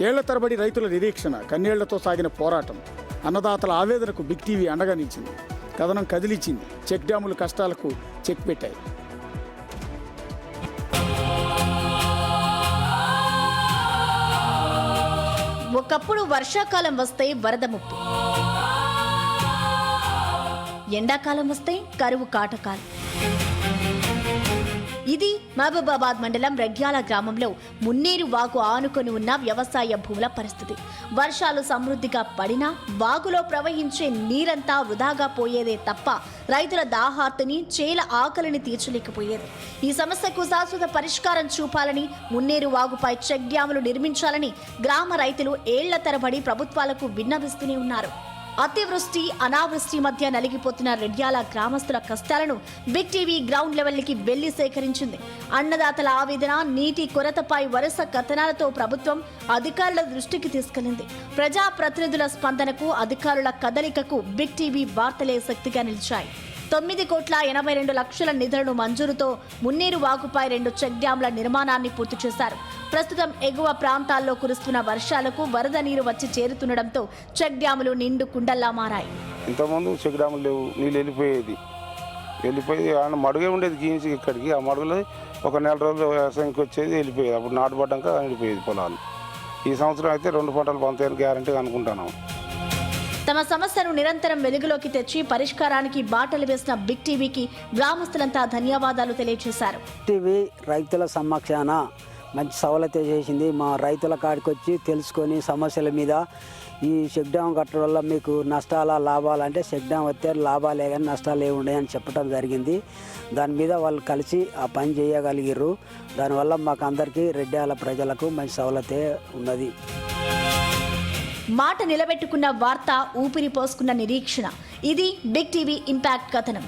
ఏళ్ల తరబడి రైతుల నిరీక్షణ, కన్నీళ్లతో సాగిన పోరాటం, అన్నదాతల ఆవేదనకు బిగ్ టీవీ అండగా నిలిచింది. కథనం కదిలిచ్చింది. చెక్ డ్యాముల కష్టాలకు చెక్ పెట్టాయి. ఒకప్పుడు వర్షాకాలం వస్తే వరద ముప్పు, ఎండాకాలం వస్తే కరువు కాటకాలు. ఇది మహబూబాబాద్ మండలం రెగ్యాల గ్రామంలో మున్నేరు వాగు ఆనుకొని ఉన్న వ్యవసాయ భూముల పరిస్థితి. వర్షాలు సమృద్ధిగా పడినా వాగులో ప్రవహించే నీరంతా వృధాగా పోయేదే తప్ప రైతుల దాహార్తిని, చేల ఆకలిని తీర్చలేకపోయేది. ఈ సమస్యకు శాశ్వత పరిష్కారం చూపాలని, మున్నేరు వాగుపై చెక్ డ్యాములు నిర్మించాలని గ్రామ రైతులు ఏళ్ల తరబడి ప్రభుత్వాలకు విన్నవిస్తూనే ఉన్నారు. అతివృష్టి, అనావృష్టి మధ్య నలిగిపోతున్న రెడ్యాల గ్రామస్తుల కష్టాలను బిగ్ టీవీ గ్రౌండ్ లెవెల్కి వెళ్లి సేకరించింది. అన్నదాతల ఆవేదన, నీటి కొరతపై వరుస కథనాలతో ప్రభుత్వం అధికారుల దృష్టికి తీసుకెళ్లింది. ప్రజాప్రతినిధుల స్పందనకు, అధికారుల కదలికకు బిగ్ టీవీ వార్తలే శక్తిగా నిలిచాయి. 9,82,00,000 నిధులను మంజూరుతో మున్నేరు వాగుపై 2 చెక్ డ్యాంల నిర్మాణాన్ని పూర్తి చేశారు. ప్రస్తుతం ఎగువ ప్రాంతాల్లో కురుస్తున్న వర్షాలకు వరద నీరు వచ్చి చేరుతుండటంతో చెక్ డ్యాములు నిండు కుండల్లా మారాయి. ఇంతకుముందు చెక్ డ్యాములు లేవు, నీళ్ళు వెళ్ళిపోయి మడుగే ఉండేది గీయించి ఇక్కడికి. ఆ మడుగులో ఒక నెల రోజులు వ్యవసాయంకి వచ్చేది, వెళ్ళిపోయేది. అప్పుడు నాటుపడ్డాక వెళ్ళిపోయేది పొలాలు. ఈ సంవత్సరం అయితే 2 పంటలు పంతాయని గ్యారంటీగా అనుకుంటున్నాం. తమ సమస్యను నిరంతరం వెలుగులోకి తెచ్చి పరిష్కారానికి బాటలు వేసిన బిగ్ టీవీకి గ్రామస్తులంతా ధన్యవాదాలు తెలియజేశారు. టీవీ రైతుల సమక్షాన మంచి సవలత చేసింది. మా రైతుల కాడికి వచ్చి తెలుసుకొని సమస్యల మీద ఈ చెక్ డ్యామ్ కట్టడం వల్ల మీకు నష్టాల లాభాలంటే చెక్ డ్యామ్ వస్తే లాభాలే కానీ నష్టాలు ఏముండే అని చెప్పడం జరిగింది. దాని మీద వాళ్ళు కలిసి ఆ పని చేయగలిగారు. దానివల్ల మాకు అందరికీ రెడ్యాల ప్రజలకు మంచి సవలతే ఉన్నది. మాట నిలబెట్టుకున్న వార్త, ఊపిరి పోసుకున్న నిరీక్షణ. ఇది బిగ్ టీవీ ఇంపాక్ట్ కథనం.